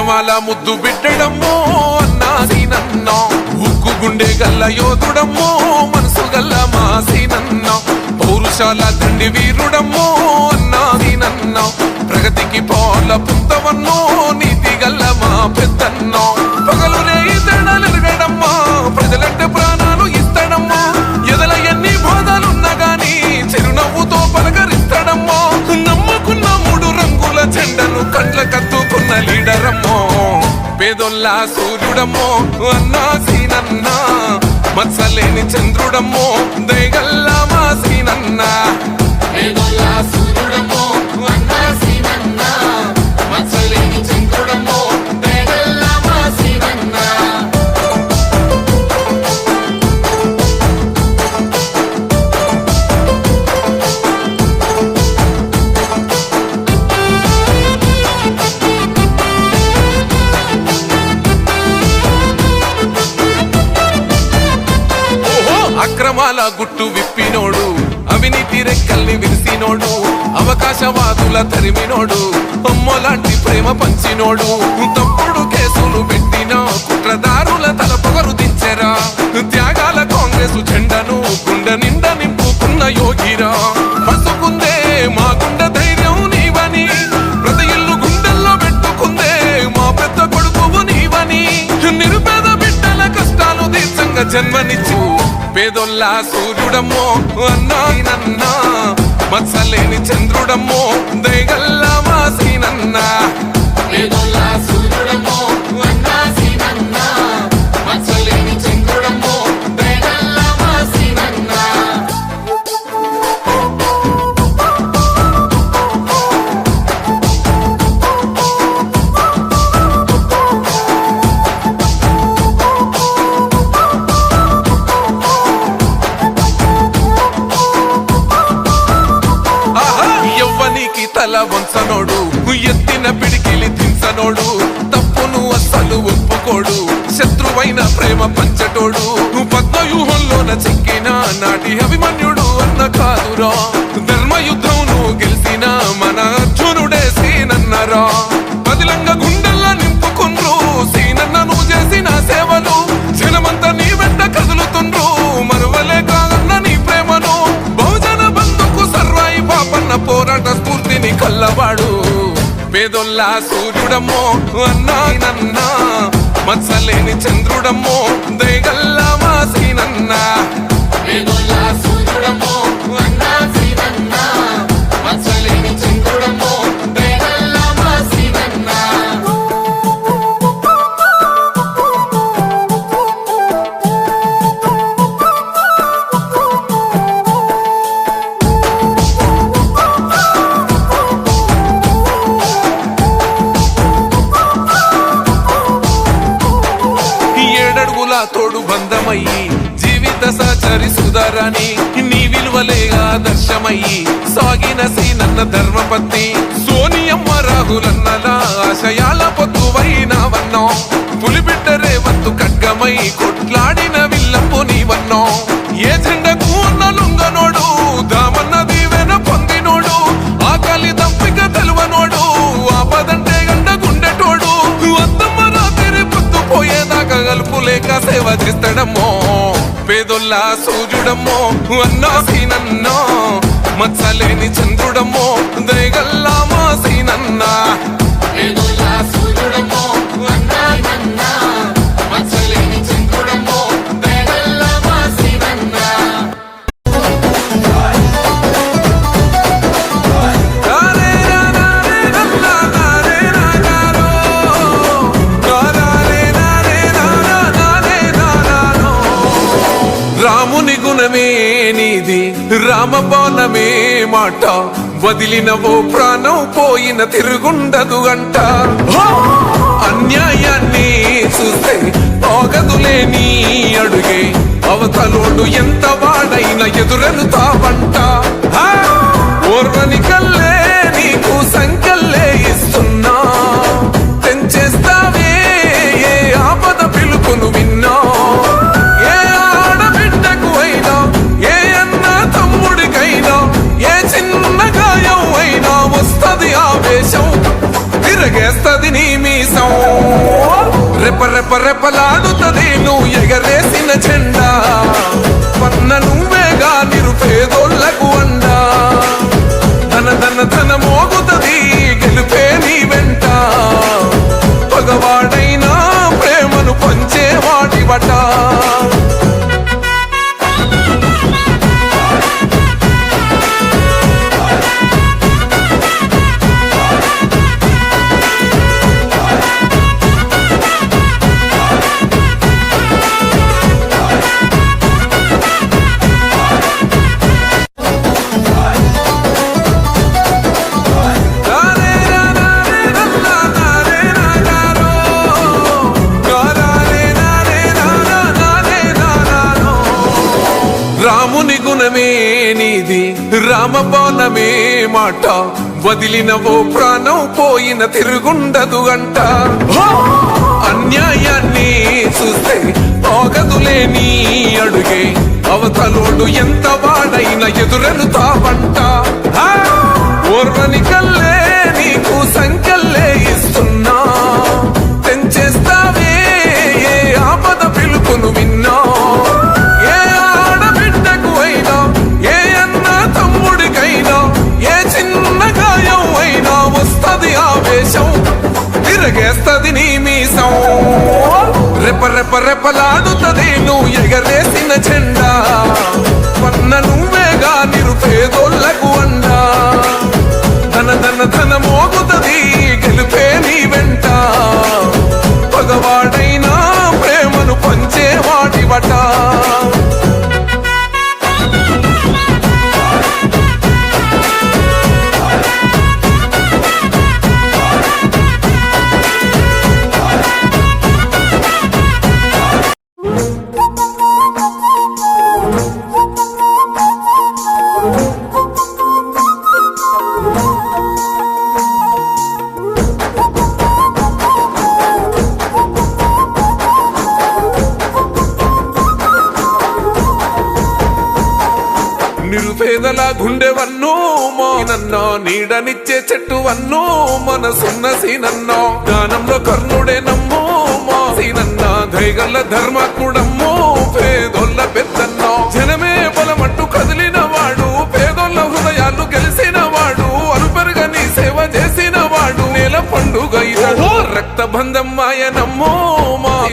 సినమాల ముద్దు బిడ్డడమ్మో అన్నా సీనన్న ఉక్కు గుండె గల్ల యోధుడమ్మో మనసు గల్ల మా సీనన్న పౌరుషాల దండి వీరుడమ్మో అన్నా సీనన్న ప్రగతికి పాల పుంతవన్నో నీతి గల్ల మా పెద్దన్నో పగలు రేయి తేడాలెరగడమ్మా ప్రజలంటే ప్రాణాలు ఇస్తాడమ్మా ఎదల ఎన్ని బాధలున్నా గాని చిరునవ్వుతో పలకరిస్తాడమ్మా నమ్ముకున్న మూడు రంగుల జెండను కండ్ల కత్తుకున్న లీడరమ్మో పేదొల్లా సూర్యుడమ్మో అన్నా సీనన్న మత్సలేని చంద్రుడమ్మో దయగల్లా మా సీనన్న పేదొల్లా సూర్యుడమ్మో అన్నా సీనన్న మత్సలేని చంద్రుడమ్మో దయగల్లా మా సీనన్న అక్రమాల గుట్టు విప్పినోడు అవినీతి రెక్కల్ని విరిసినోడు అవకాశవాదుల తరిమినోడు అమ్మలాంటి ప్రేమ పంచినోడు తప్పుడు కేసులు పెట్టిన కుట్రదారుల తల పొగరు దించెరా త్యాగాల కాంగ్రెసు జెండను గుండె నిండా నింపుకున్న యోగిరా పసుకుందే మా గుండె ధైర్యం నీవని ప్రతి ఇల్లు గుండెల్లో పెట్టుకుందే మా పెద్ద కొడుకువు నీవని నిరుపేద బిడ్డల కష్టాలు తీర్చంగా జన్మనిచ్చు పేదొల్లా సూర్యుడమ్మో అన్నా సీనన్న మత్సలేని చంద్రుడమ్మో దయగల్లా మా సీనన్న పేదొల్లా సూర్యుడమ్మో అన్నా సీనన్న మత్సలేని చంద్రుడమ్మో దయగల్లా మా సీనన్న తల వంచనోడు ఎత్తిన పిడికిలి దించనోడు తప్పును అస్సలు ఒప్పుకోడు శత్రువైన ప్రేమ పంచటోడు పద్మవ్యూహంలోన చెక్కిన నాటి అభిమన్యుడు అన్న కాదురా ధర్మయుద్ధంను గెలిచిన మన అర్జునుడే సీనన్నరా పదిలంగా గుండెల్లా నింపుకుండ్రు సీనన్నను చేసిన సేవలు జనమంతా నీ వెంట కదులుతుండ్రు మరువలే కాదన్న నీ ప్రేమను బహుజన బంధుకు సర్వాయి పాపన్న పోరాట స్ఫూర్తిని కల్లవాడు పేదొల్లా సూర్యుడమ్మో అన్నా సీనన్న మత్సలేని చంద్రుడమ్మో దయగల్లా మా సీనన్న పేదొల్లా సూర్యుడమ్మో అన్నా సీనన్న మత్సలేని చంద్రుడమ్మో దయగల్లా మా సీనన్న తోడు బంధమయ్యి జీవిత సహచరి సుధారాణి నీ విలువలే ఆదర్శమయ్యి సాగిన సీనన్న ధర్మపత్ని సోనియమ్మ రాహులన్నల ఆశయాల పొత్తువైనవన్నో పులిబిడ్డ రేవంతు ఖడ్గమై కొట్లాడిన విల్లంపు నీవన్నో ఏ జెండకు ఉన్న లొంగనోడు దామన్న దీవెన పొందినోడు ఆకలి దంపిక తెలువనోడు ఆపదంటే గండ గుండెటోడు అద్దమ్మ రాత్రి పొత్తు పోయేదాకా గలుపులేక సేవ చేస్తాడమ్మో పేదొల్లా సూర్యుడమ్మో అన్నా సీనన్న మత్సలేని చంద్రుడమ్మో దయగల్లా మా సీనన్న పేదొల్లా సూర్యుడమ్మో అన్నా సీనన్న మత్సలేని చంద్రుడమ్మో దయగల్లా మా సీనన్న రాముని గుణమే నీది రామబాణమే మాట వదిలినవో ప్రాణం పోయిన తిరుగుండదు అంట అన్యాయాన్ని చూస్తే ఆగదులే నీ అడుగే అవతలోడు ఎంత వాడైనా ఎదురెలుతావంట ఓర్వని కల్లే నీకు సంకల్లే ఇస్తున్నా తెంచేస్తావే ఏ ఆపద పిలుపును విన్నా తిరగేస్తది నీ మీసం రెపరెపరెపలాడుతది నువ్వు ఎగరేసిన జెండా పన్న నువ్వేగా నిరుపేదోళ్లకు అండా ధన ధన ధన మోగుతది గెలుపే నీ వెంట పగవాడైనా ప్రేమను పంచేవాడివట రాముని గుణమే నీది రామబాణమే మాట వదిలినవో ప్రాణం పోయిన తిరుగుండదు అంట అన్యాయాన్ని చూస్తే ఆగదులే నీ అడుగే అవతలోడు ఎంత వాడైనా ఎదురెలుతావంట ఓర్వని కల్లే నీకు సంకల్లే ఇస్తున్నా తెంచేస్తావే ఏ ఆపద పిలుపును విన్నా తిరగేస్తది నీ మీసం రెపరెపరెపలాడుతది నువ్వు ఎగరేసిన జెండా పన్న నువ్వేగా నిరుపేదోళ్లకు అండా ధన ధన ధన మోగుతది గెలుపే నీ వెంట పగవాడైనా ప్రేమను పంచేవాడివట నిరుపేదల గుండెవన్నో మానన్నా నీడనిచ్చే చెట్టు వన్నో మనసున్న సీనన్నో దానంలో కర్ణుడే నమ్మో మా సీనన్నా దైగల్ల ధర్మాత్ముడమ్మో పేదోళ్ళ పెద్దన్నో జనమే బలమంటూ కదిలిన వాడు పేదోళ్ళ హృదయాలు గెలిసిన వాడు అలుపెరుగా నీ సేవ చేసిన వాడు నేల పండుగ రక్త బంధం మాయనమ్మో మా